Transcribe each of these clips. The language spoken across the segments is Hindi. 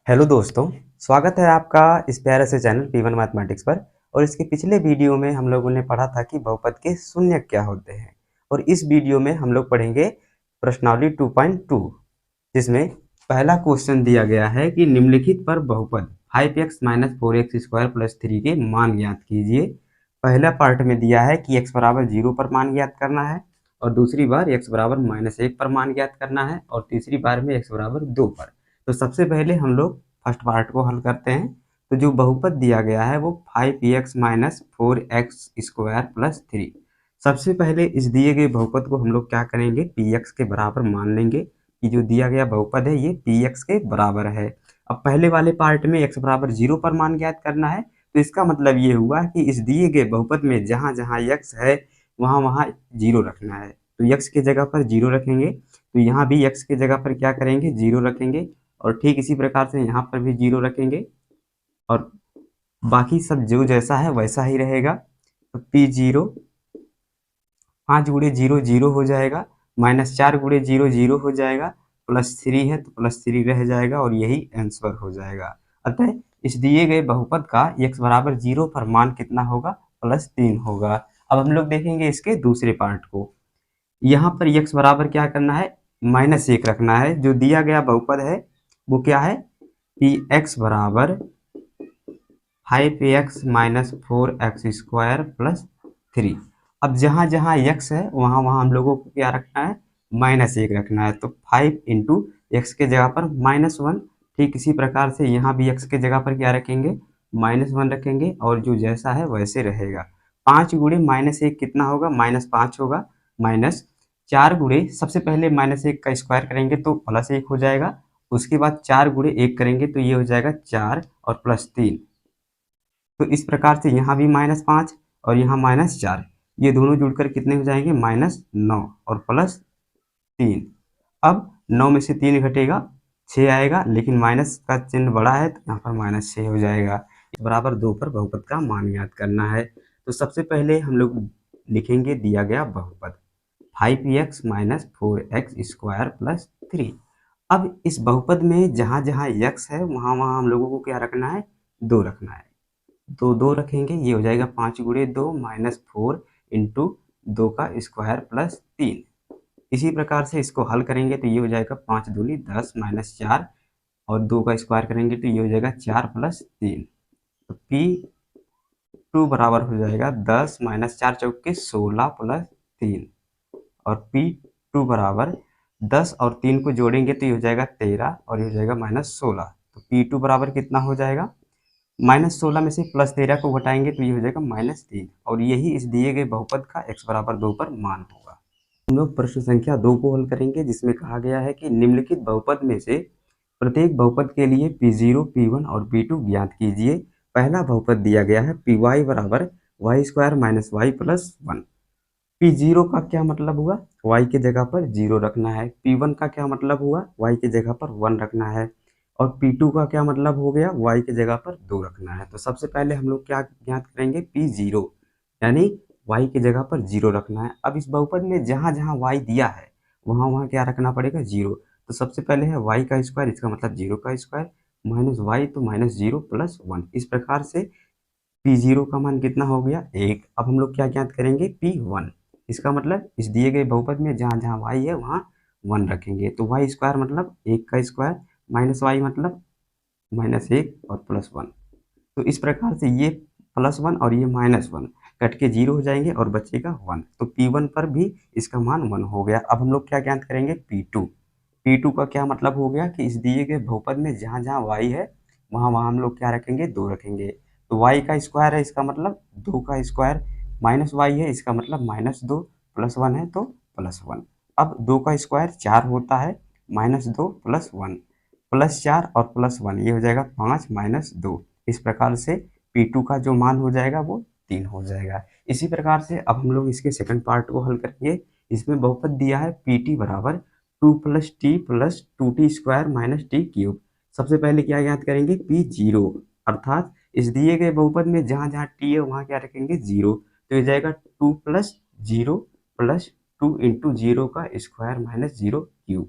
हेलो दोस्तों, स्वागत है आपका इस प्यारे से चैनल P1 मैथमेटिक्स पर। और इसके पिछले वीडियो में हम लोगों ने पढ़ा था कि बहुपद के शून्य क्या होते हैं। और इस वीडियो में हम लोग पढ़ेंगे प्रश्नावली 2.2, जिसमें पहला क्वेश्चन दिया गया है कि निम्नलिखित पर बहुपद 5x - 4x² + 3 के मान ज्ञात कीजिए। पहला पार्ट में दिया है कि x बराबर 0 पर मान ज्ञात करना है, और दूसरी बार x बराबर -1 पर मान ज्ञात करना है, और तीसरी बार में x बराबर 2 पर। तो सबसे पहले हम लोग फर्स्ट पार्ट को हल करते हैं। तो जो बहुपद दिया गया है वो 5x - 4x² + 3। सबसे पहले इस दिए गए बहुपद को हम लोग क्या करेंगे, px के बराबर मान लेंगे कि जो दिया गया बहुपद है ये px के बराबर है। अब पहले वाले पार्ट में x बराबर 0 पर मान ज्ञात करना है, तो इसका मतलब ये हुआ कि इस दिए गए बहुपद में जहाँ जहाँ x है वहाँ वहाँ 0 रखना है। तो x की जगह पर 0 रखेंगे, तो यहाँ भी x की जगह पर क्या करेंगे, 0 रखेंगे, और ठीक इसी प्रकार से यहाँ पर भी 0 रखेंगे, और बाकी सब जो जैसा है वैसा ही रहेगा। तो P0 5 गुणे 0 0 हो जाएगा, -4 गुणे 0 0 हो जाएगा, +3 है तो +3 रह जाएगा, और यही आंसर हो जाएगा। अतः इस दिए गए बहुपद का x बराबर 0 पर मान कितना होगा, +3 होगा। अब हम लोग देखेंगे इसके दूसरे पार्ट को। यहाँ पर x बराबर क्या करना है, -1 रखना है। जो दिया गया बहुपद है वो क्या है, px बराबर 5x - 4x² + 3। अब जहाँ जहाँ x है वहाँ वहाँ हम लोगों को क्या रखना है, -1 रखना है। तो 5 इंटू एक्स के जगह पर -1, ठीक इसी प्रकार से यहाँ भी x के जगह पर क्या रखेंगे, -1 रखेंगे, और जो जैसा है वैसे रहेगा। 5 गुणे -1 कितना होगा, -5 होगा, -4 गुणे सबसे पहले -1 का स्क्वायर करेंगे तो +1 हो जाएगा, उसके बाद 4 गुणे 1 करेंगे तो ये हो जाएगा 4 और +3। तो इस प्रकार से यहाँ भी -5 और यहाँ -4, ये दोनों जुड़कर कितने हो जाएंगे, -9 और +3। अब 9 में से 3 घटेगा, 6 आएगा, लेकिन माइनस का चिन्ह बड़ा है तो यहाँ पर -6 हो जाएगा। बराबर 2 पर बहुपद का मान ज्ञात करना है। तो सबसे पहले हम लोग लिखेंगे दिया गया बहुपद 5x - 4x² + 3। अब इस बहुपद में जहाँ जहाँ x है वहाँ वहाँ हम लोगों को क्या रखना है, 2 रखना है। तो 2 रखेंगे, ये हो जाएगा 5 गुणे 2 -4 इंटू 2 का स्क्वायर प्लस 3। इसी प्रकार से इसको हल करेंगे तो ये हो जाएगा 5 दूनी 10 -4, और 2 का स्क्वायर करेंगे तो ये हो जाएगा 4 + 3। तो P2 बराबर हो जाएगा 10 -4 चौके 16 + 3, और P2 बराबर 10 और 3 को जोड़ेंगे तो ये हो जाएगा 13, और ये हो जाएगा -16। तो P2 बराबर कितना हो जाएगा, -16 में से +13 को घटाएंगे तो ये हो जाएगा -3, और यही इस दिए गए बहुपद का x बराबर 2 पर मान होगा। हम लोग प्रश्न संख्या 2 को हल करेंगे, जिसमें कहा गया है कि निम्नलिखित बहुपद में से प्रत्येक बहुपद के लिए P0, P1 और P2 ज्ञात कीजिए। पहला बहुपद दिया गया है Py बराबर y² - y + 1। P0 का क्या मतलब हुआ, y की जगह पर 0 रखना है। P1 का क्या मतलब हुआ, y की जगह पर 1 रखना है। और P2 का क्या मतलब हो गया, y की जगह पर 2 रखना है। तो सबसे पहले हम लोग क्या ज्ञात करेंगे, P0 यानी y की जगह पर 0 रखना है। अब इस बहुपद में जहाँ जहाँ y दिया है वहाँ वहाँ क्या रखना पड़ेगा, 0। तो सबसे पहले है y का स्क्वायर, इसका मतलब 0 का स्क्वायर, माइनस y तो -0 + 1। इस प्रकार से P0 का मान कितना हो गया, 1। अब हम लोग क्या ज्ञात करेंगे, P1। इसका मतलब इस दिए गए बहुपद में जहाँ जहाँ y है वहाँ 1 रखेंगे। तो y² मतलब 1 का स्क्वायर, -y मतलब -1 और +1। तो इस प्रकार से ये +1 और ये -1 कट के 0 हो जाएंगे और बचेगा 1। तो P1 पर भी इसका मान 1 हो गया। अब हम लोग क्या ज्ञात करेंगे, P2। P2 का क्या मतलब हो गया कि इस दिए गए बहुपद में जहाँ जहाँ y है वहाँ वहाँ हम लोग क्या रखेंगे, 2 रखेंगे। तो y का स्क्वायर है, इसका मतलब 2 का स्क्वायर, -y है इसका मतलब -2, +1 है तो +1। अब 2 का स्क्वायर 4 होता है, -2 + 1, +4 और +1, ये हो जाएगा 5 - 2। इस प्रकार से P2 का जो मान हो जाएगा वो 3 हो जाएगा। इसी प्रकार से अब हम लोग इसके सेकंड पार्ट को हल करेंगे। इसमें बहुपद दिया है PT बराबर 2 + t + 2t² - t³। सबसे पहले क्या ज्ञात करेंगे, P0, अर्थात इस दिए गए बहुपद में जहाँ जहाँ t है वहाँ क्या रखेंगे, 0। तो ये जाएगा 2 + 0 + 2 × 0 का स्क्वायर - 0³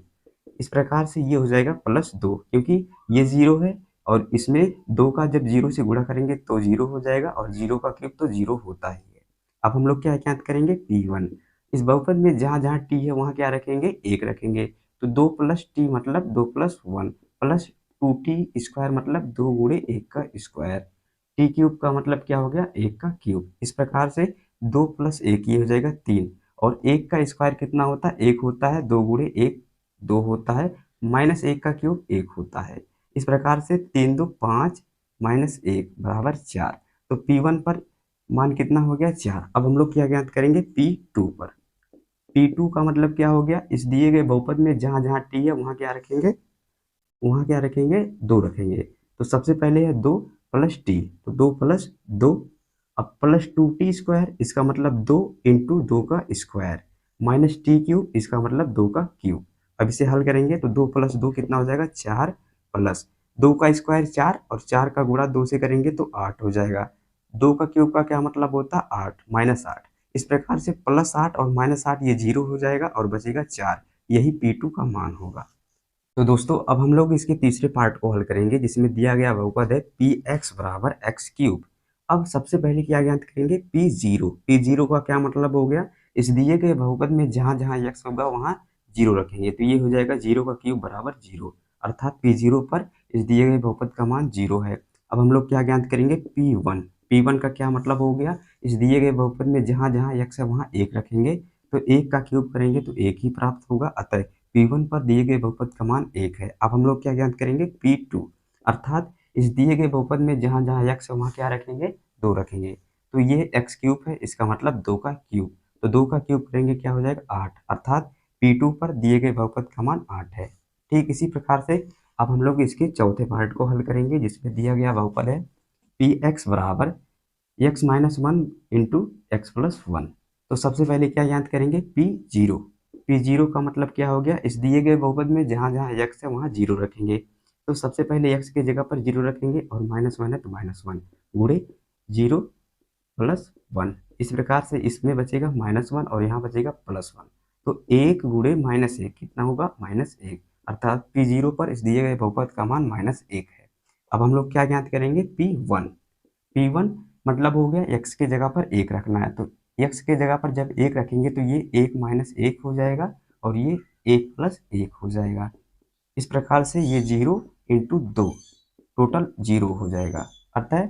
इस प्रकार से ये हो जाएगा +2, क्योंकि ये 0 है और इसमें 2 का जब 0 से गुणा करेंगे तो 0 हो जाएगा और 0 का क्यूब तो 0 होता ही है। अब हम लोग क्या ज्ञात करेंगे, P1। इस बहुपद में जहाँ-जहाँ t है वहाँ क्या रखेंगे, 1 रखेंगे। तो 2 + t मतलब 2 + 1 प्लस 2t² मतलब 2 गुणे 1 का स्क्वायर। टी क्यूब का मतलब क्या हो गया, 1 का क्यूब। इस प्रकार से 2 + 1 ये हो जाएगा 3 और 1 का स्क्वायर कितना होता है, 1 होता है। 2 गुणे 1 2 होता है, -1 का क्यूब 1 होता है। इस प्रकार से 3 2 5 -1 बराबर 4। तो P1 पर मान कितना हो गया, 4। अब हम लोग क्या ज्ञात करेंगे, P2 पर। P2 का मतलब क्या हो गया, इस दिए गए बहुपद में जहाँ-जहाँ t है वहाँ क्या रखेंगे, वहाँ क्या रखेंगे, 2 रखेंगे। तो सबसे पहले है 2 + t, तो 2 + 2। अब +2t², इसका मतलब 2 × 2 का स्क्वायर -t³ इसका मतलब 2 का क्यूब। अब इसे हल करेंगे तो 2 + 2 कितना हो जाएगा, 4 प्लस 2 का स्क्वायर 4 और 4 का गुणा 2 से करेंगे तो 8 हो जाएगा। 2 का क्यूब का क्या मतलब होता है, 8 -8। इस प्रकार से +8 और -8 ये 0 हो जाएगा और बचेगा 4। यही P2 का मान होगा। तो दोस्तों अब हम लोग इसके तीसरे पार्ट को हल करेंगे, जिसमें दिया गया बहुपद है px = x³। अब सबसे पहले क्या ज्ञात करेंगे, p0। p0 का क्या मतलब हो गया, इस दिए गए बहुपद में जहाँ जहाँ x होगा वहाँ 0 रखेंगे। तो ये हो जाएगा 0 का क्यूब बराबर 0, अर्थात p0 पर इस दिए गए बहुपद का मान 0 है। अब हम लोग क्या ज्ञात करेंगे, p1। p1 का क्या मतलब हो गया, इस दिए गए बहुपद में जहाँ जहाँ x है वहाँ 1 रखेंगे। तो 1 का क्यूब करेंगे तो 1 ही प्राप्त होगा, अतः P1 पर दिए गए बहुपद का मान 1 है। अब हम लोग क्या ज्ञात करेंगे, P2, अर्थात इस दिए गए बहुपद में जहाँ जहाँ x है वहाँ क्या रखेंगे, 2 रखेंगे। तो ये x³ है, इसका मतलब 2 का क्यूब। तो 2 का क्यूब करेंगे क्या हो जाएगा, 8, अर्थात P2 पर दिए गए बहुपद का मान 8 है। ठीक इसी प्रकार से अब हम लोग इसके चौथे पार्ट को हल करेंगे, जिसमें दिया गया बहुपद है Px = x-1 × x+1। तो सबसे पहले क्या ज्ञात करेंगे, P0। P0 का मतलब क्या हो गया, इस दिए गए बहुपद में जहाँ जहाँ x है वहाँ 0 रखेंगे। तो सबसे पहले x की जगह पर 0 रखेंगे और -1 है तो -1 गुणे 0 + 1। इस प्रकार से इसमें बचेगा -1 और यहाँ बचेगा +1। तो 1 गुणे -1 कितना होगा, -1, अर्थात P0 पर इस दिए गए बहुपद का मान -1 है। अब हम लोग क्या ज्ञात करेंगे, P1। P1 मतलब हो गया x की जगह पर 1 रखना है। तो x की जगह पर जब 1 रखेंगे तो ये 1 - 1 हो जाएगा और ये 1 + 1 हो जाएगा। इस प्रकार से ये 0 × 2 टोटल 0 हो जाएगा, अतः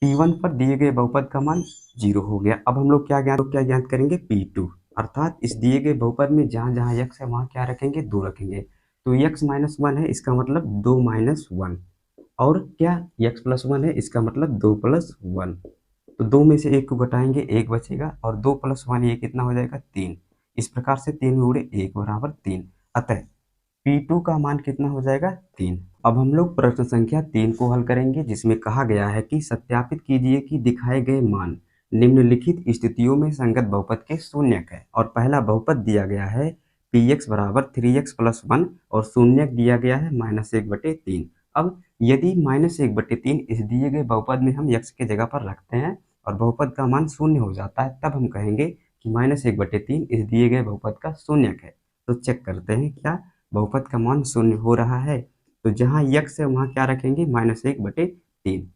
P1 पर दिए गए बहुपद का मान 0 हो गया। अब हम लोग क्या ज्ञात करेंगे, P2, अर्थात इस दिए गए बहुपद में जहाँ जहाँ x है वहाँ क्या रखेंगे, 2 रखेंगे। तो x - 1 है, इसका मतलब 2 - 1 और क्या x+1 है, इसका मतलब 2 + 1। तो 2 में से 1 को घटाएंगे, 1 बचेगा और 2 + 1 ये कितना हो जाएगा, 3। इस प्रकार से 3 गुणे 1 बराबर 3, अतः P2 का मान कितना हो जाएगा, 3। अब हम लोग प्रश्न संख्या 3 को हल करेंगे, जिसमें कहा गया है कि सत्यापित कीजिए कि दिखाए गए मान निम्नलिखित स्थितियों में संगत बहुपद के शून्यक है। और पहला बहुपद दिया गया है Px = 3x + 1 और शून्यक दिया गया है -1/3। अब यदि -1/3 इस दिए गए बहुपद में हम x की जगह पर रखते हैं और बहुपद का मान शून्य हो जाता है, तब हम कहेंगे कि -1/3 इस दिए गए बहुपद का शून्यक है। तो चेक करते हैं क्या बहुपद का मान शून्य हो रहा है। तो जहाँ x है वहाँ क्या रखेंगे, -1/3।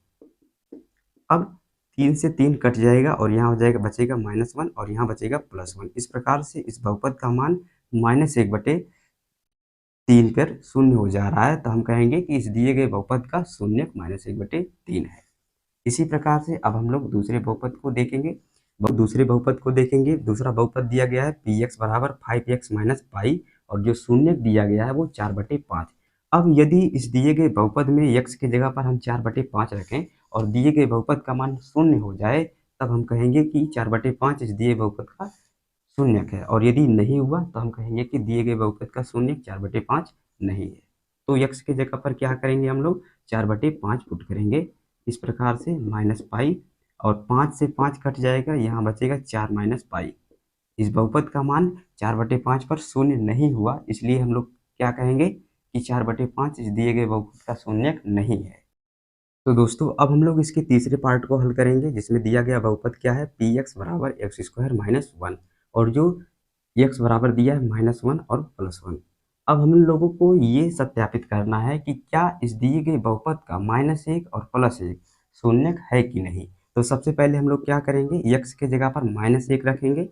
अब 3 से 3 कट जाएगा और यहाँ हो जाएगा, बचेगा -1 और यहाँ बचेगा +1। इस प्रकार से इस बहुपद का मान -1/3 पर शून्य हो जा रहा है। तो हम कहेंगे कि इस दिए गए बहुपद का शून्यक -1/3 है। इसी प्रकार से अब हम लोग दूसरे बहुपद को देखेंगे। दूसरा बहुपद दिया गया है Px = 5x - पाई और जो शून्यक दिया गया है वो 4/5। अब यदि इस दिए गए बहुपद में x की जगह पर हम 4/5 रखें और दिए गए बहुपद का मान शून्य हो जाए, तब हम कहेंगे कि 4/5 इस दिए बहुपद का शून्यक है। और यदि नहीं हुआ तो हम कहेंगे कि दिए गए बहुपद का शून्यक 4/5 नहीं है। तो x की जगह पर क्या करेंगे, हम लोग 4/5 पुट करेंगे। इस प्रकार से -पाई और 5 से 5 कट जाएगा, यहाँ बचेगा 4 - पाई। इस बहुपद का मान 4/5 पर शून्य नहीं हुआ, इसलिए हम लोग क्या कहेंगे कि 4/5 इस दिए गए बहुपद का शून्यक नहीं है। तो दोस्तों अब हम लोग इसके तीसरे पार्ट को हल करेंगे, जिसमें दिया गया बहुपद क्या है, Px = x² - 1 और जो x बराबर दिया है -1 और +1। अब हम लोगों को ये सत्यापित करना है कि क्या इस दिए गए बहुपद का -1 और +1 शून्यक है कि नहीं। तो सबसे पहले हम लोग क्या करेंगे, x के जगह पर -1 रखेंगे।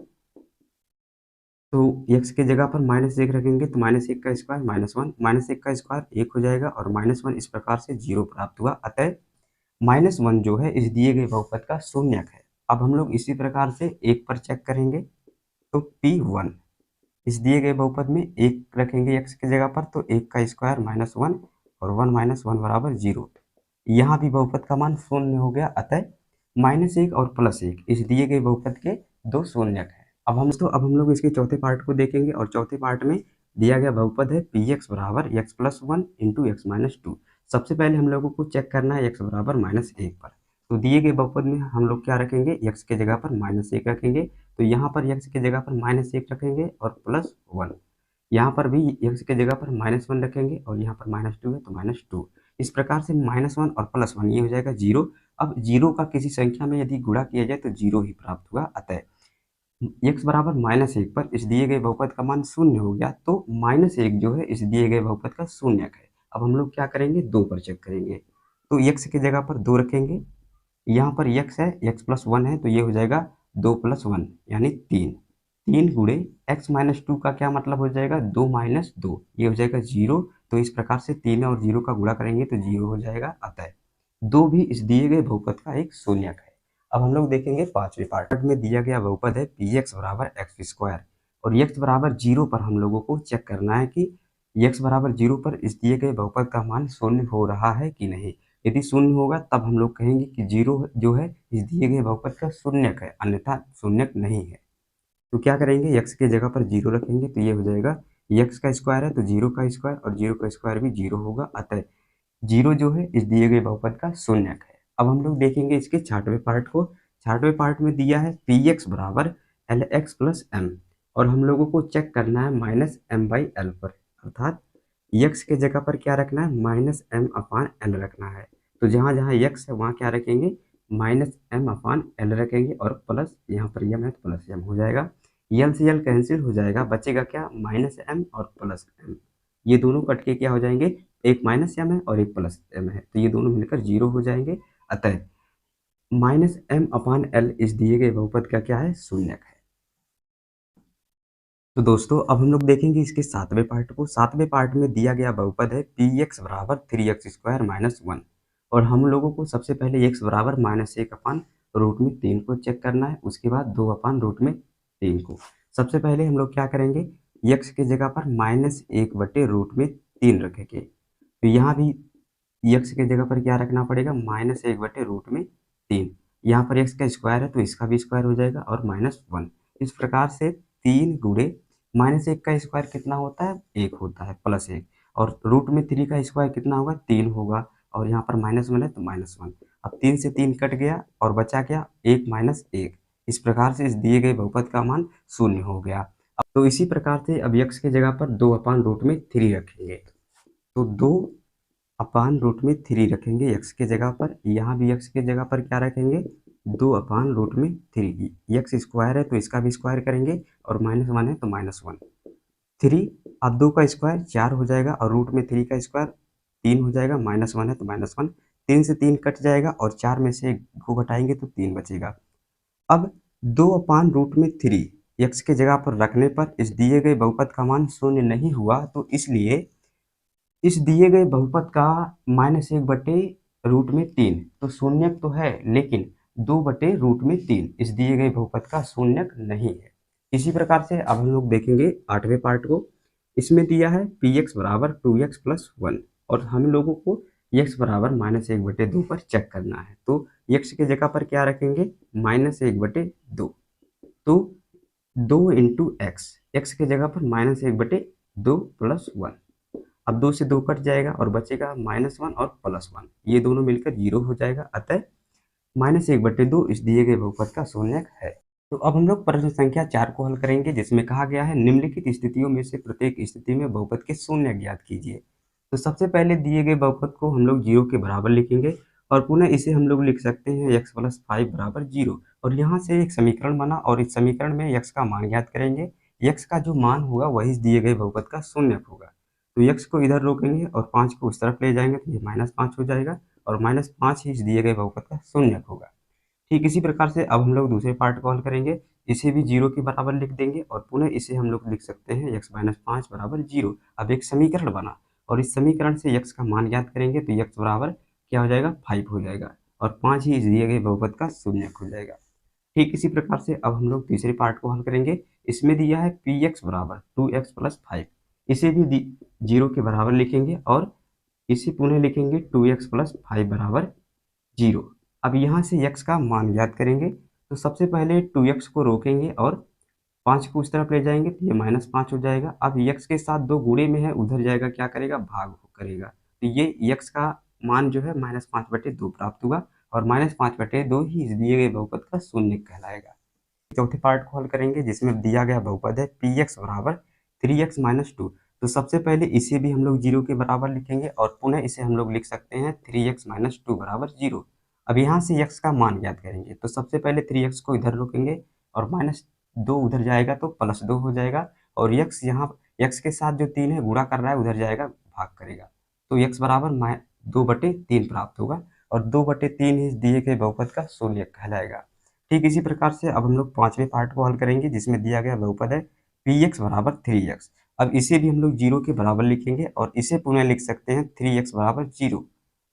तो x की जगह पर -1 रखेंगे तो -1 का स्क्वायर -1, -1 का स्क्वायर 1 हो जाएगा और -1 इस प्रकार से 0 प्राप्त हुआ। अतः -1 जो है इस दिए गए बहुपद का शून्यक है। अब हम लोग इसी प्रकार से 1 पर चेक करेंगे तो P1 इस दिए गए बहुपद में 1 रखेंगे x की जगह पर तो 1 का स्क्वायर -1 और 1 - 1 बराबर 0। यहाँ भी बहुपद का मान शून्य हो गया। अतः -1 और +1 इस दिए गए बहुपद के दो शून्यक हैं। अब हम लोग इसके चौथे पार्ट को देखेंगे और चौथे पार्ट में दिया गया बहुपद है px बराबर x+1 इंटू x-2। सबसे पहले हम लोगों को चेक करना है x बराबर -1 पर। तो दिए गए बहुपद में हम लोग क्या रखेंगे, x के जगह पर -1 रखेंगे। तो यहाँ पर x की जगह पर -1 रखेंगे और +1। यहाँ पर भी x की जगह पर -1 रखेंगे और यहाँ पर -2 है तो -2। इस प्रकार से -1 और +1 ये हो जाएगा 0। अब 0 का किसी संख्या में यदि गुणा किया जाए तो 0 ही प्राप्त हुआ। अतः x बराबर -1 पर इस दिए गए बहुपद का मान शून्य हो गया। तो -1 जो है इस दिए गए बहुपद का शून्यक है। अब हम लोग क्या करेंगे, 2 पर चेक करेंगे। तो x की जगह पर 2 रखेंगे। यहाँ पर x है, x+1 है तो ये हो जाएगा 2 + 1 यानी 3। 3 गुणे x-2 का क्या मतलब हो जाएगा, 2 - 2 ये हो जाएगा 0। तो इस प्रकार से 3 और 0 का गुणा करेंगे तो 0 हो जाएगा। अतः 2 भी इस दिए गए बहुपद का एक शून्यक है। अब हम लोग देखेंगे पांचवें पार्ट में दिया गया बहुपद है px बराबर x² और x बराबर 0 पर हम लोगों को चेक करना है कि x बराबर 0 पर इस दिए गए बहुपद का मान शून्य हो रहा है कि नहीं। यदि शून्य होगा तब हम लोग कहेंगे कि 0 जो है इस दिए गए बहुपद का शून्यक है, अन्यथा शून्यक नहीं है। तो क्या करेंगे, x की जगह पर 0 रखेंगे तो ये हो जाएगा x का स्क्वायर है तो 0 का स्क्वायर और 0 का स्क्वायर भी 0 होगा। अतः 0 जो है इस दिए गए बहुपद का शून्यक है। अब हम लोग देखेंगे इसके छठवें पार्ट को। छठवें पार्ट में दिया है px बराबर lx प्लस m और हम लोगों को चेक करना है -m/l पर, अर्थात x के जगह पर क्या रखना है, -m/l रखना है। तो जहाँ जहाँ x है वहाँ क्या रखेंगे, -m/l रखेंगे और प्लस यहाँ पर m है तो प्लस m हो जाएगा। l से l कैंसिल हो जाएगा, बचेगा क्या, -m और +m। ये दोनों कट के क्या हो जाएंगे, एक -m है और एक +m है तो ये दोनों मिलकर 0 हो जाएंगे। अतः -m/l इस दिए गए बहुपद का क्या है, शून्यक है। तो दोस्तों अब हम लोग देखेंगे इसके सातवें पार्ट को। सातवें पार्ट में दिया गया बहुपद है px बराबर 3x² - 1 और हम लोगों को सबसे पहले x बराबर -1/√3 को चेक करना है, उसके बाद 2/√3 को। सबसे पहले हम लोग क्या करेंगे, x की जगह पर -1/√3 रखेंगे। तो यहाँ भी x की जगह पर क्या रखना पड़ेगा, -1/√3। यहाँ पर x का स्क्वायर है तो इसका भी स्क्वायर हो जाएगा और -1। इस प्रकार से 3 गुणे -1 का स्क्वायर कितना होता है, 1 होता है, +1 और √3 का स्क्वायर कितना होगा, 3 होगा और यहाँ पर -1 है तो -1। अब 3 से 3 कट गया और बचा क्या, 1 - 1। इस प्रकार से इस दिए गए बहुपद का मान शून्य हो गया। अब तो इसी प्रकार से अब x की जगह पर 2/√3 रखेंगे। तो 2/√3 रखेंगे x की जगह पर। यहाँ भी x की जगह पर क्या रखेंगे, 2/√3। x स्क्वायर है तो इसका भी स्क्वायर करेंगे और -1 है तो -1। 3 अब 2 का स्क्वायर 4 हो जाएगा और √3 का स्क्वायर 3 हो जाएगा, -1 है तो -1। 3 से 3 कट जाएगा और 4 में से 1 को घटाएंगे तो 3 बचेगा। अब 2/√3 x की जगह पर रखने पर इस दिए गए बहुपद का मान शून्य नहीं हुआ। तो इसलिए इस दिए गए बहुपद का -1/√3 तो शून्यक तो है, लेकिन 2/√3 इस दिए गए बहुपद का शून्यक नहीं है। इसी प्रकार से अब हम लोग देखेंगे आठवें पार्ट को। इसमें दिया है px बराबर 2x + 1 और हम लोगों को x बराबर -1/2 पर चेक करना है। तो x की जगह पर क्या रखेंगे, -1/2। तो 2 × x की जगह पर -1/2 + 1। अब 2 से 2 कट जाएगा और बचेगा -1 और +1, ये दोनों मिलकर 0 हो जाएगा। अतः -1/2 इस दिए गए बहुपद का शून्यक है। तो अब हम लोग प्रश्न संख्या 4 को हल करेंगे, जिसमें कहा गया है निम्नलिखित स्थितियों में से प्रत्येक स्थिति में बहुपद के शून्यक ज्ञात कीजिए। तो सबसे पहले दिए गए बहुपद को हम लोग 0 के बराबर लिखेंगे और पुनः इसे हम लोग लिख सकते हैं x + 5 बराबर 0 और यहाँ से एक समीकरण बना और इस समीकरण में x का मान ज्ञात करेंगे। x का जो मान होगा वही इस दिए गए बहुपद का शून्यक होगा। तो x को इधर रोकेंगे और 5 को उस तरफ ले जाएंगे तो ये -5 हो जाएगा और -5 ही इस दिए गए बहुपद का शून्यक होगा। ठीक इसी प्रकार से अब हम लोग दूसरे पार्ट को हल करेंगे। इसे भी 0 के बराबर लिख देंगे और पुनः इसे हम लोग लिख सकते हैं x - 5 बराबर 0। अब एक समीकरण बना और इस समीकरण से x का मान ज्ञात करेंगे तो x बराबर क्या हो जाएगा 5 हो जाएगा और 5 ही इस दिए गए बहुपद का शून्यक हो जाएगा। ठीक इसी प्रकार से अब हम लोग तीसरे पार्ट को हल करेंगे। इसमें दिया है px बराबर 2x + 5। इसे भी 0 के बराबर लिखेंगे और इसे पुनः लिखेंगे 2x + 5 बराबर 0। अब यहाँ से x का मान ज्ञात करेंगे तो सबसे पहले 2x को रोकेंगे और 5 को उस तरफ ले जाएंगे तो ये -5 हो जाएगा। अब x के साथ 2 गुणे में है, उधर जाएगा क्या करेगा भाग करेगा, तो ये x का मान जो है -5/2 प्राप्त हुआ और -5/2 ही इस दिए गए बहुपद का शून्यक कहलाएगा। चौथे पार्ट को हल करेंगे जिसमें दिया गया बहुपद है px बराबर 3x - 2। तो सबसे पहले इसे भी हम लोग 0 के बराबर लिखेंगे और पुनः इसे हम लोग लिख सकते हैं 3x - 2 बराबर 0। अब यहाँ से x का मान ज्ञात करेंगे तो सबसे पहले 3x को इधर रोकेंगे और -2 उधर जाएगा तो +2 हो जाएगा और x यहाँ x के साथ जो 3 है गुणा कर रहा है उधर जाएगा भाग करेगा तो x बराबर 2/3 प्राप्त होगा और 2/3 इस दिए गए बहुपद का शून्यक कहलाएगा। ठीक इसी प्रकार से अब हम लोग पांचवें पार्ट को हल करेंगे जिसमें दिया गया बहुपद है px बराबर 3x। अब इसे भी हम लोग 0 के बराबर लिखेंगे और इसे पुनः लिख सकते हैं 3x बराबर 0।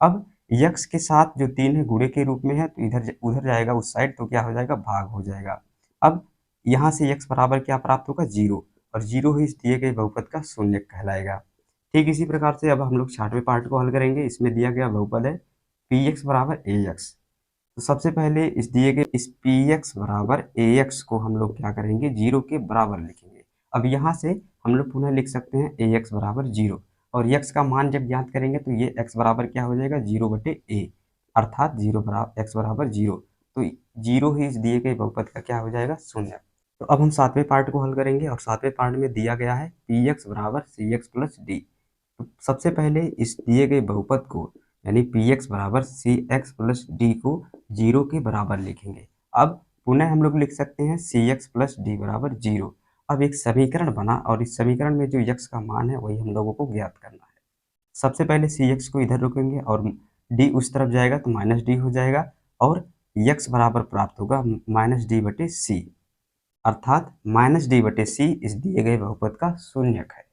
अब x के साथ जो 3 है गुणे के रूप में है तो इधर उधर जाएगा उस साइड तो क्या हो जाएगा भाग हो जाएगा। अब यहाँ से x बराबर क्या प्राप्त होगा 0 और 0 ही इस दिए गए बहुपद का शून्यक कहलाएगा। ठीक इसी प्रकार से अब हम लोग छठवें पार्ट को हल करेंगे। इसमें दिया गया बहुपद है px बराबर ax। तो सबसे पहले इस दिए गए इस px बराबर ax को हम लोग क्या करेंगे 0 के बराबर लिखेंगे। अब यहाँ से हम लोग पुनः लिख सकते हैं ax बराबर 0 और x का मान जब ज्ञात करेंगे तो ये x बराबर क्या हो जाएगा 0/a अर्थात 0 बराबर x बराबर 0। तो 0 ही इस दिए गए बहुपद का क्या हो जाएगा शून्य। तो अब हम सातवें पार्ट को हल करेंगे और सातवें पार्ट में दिया गया है px बराबर cx + d। तो सबसे पहले इस दिए गए बहुपद को यानी px बराबर cx + d को 0 के बराबर लिखेंगे। अब पुनः हम लोग लिख सकते हैं cx + d बराबर 0। अब एक समीकरण बना और इस समीकरण में जो x का मान है वही हम लोगों को ज्ञात करना है। सबसे पहले cx को इधर रोकेंगे और d उस तरफ जाएगा तो -d हो जाएगा और x बराबर प्राप्त होगा -d/c अर्थात -d/c इस दिए गए बहुपद का शून्यक है।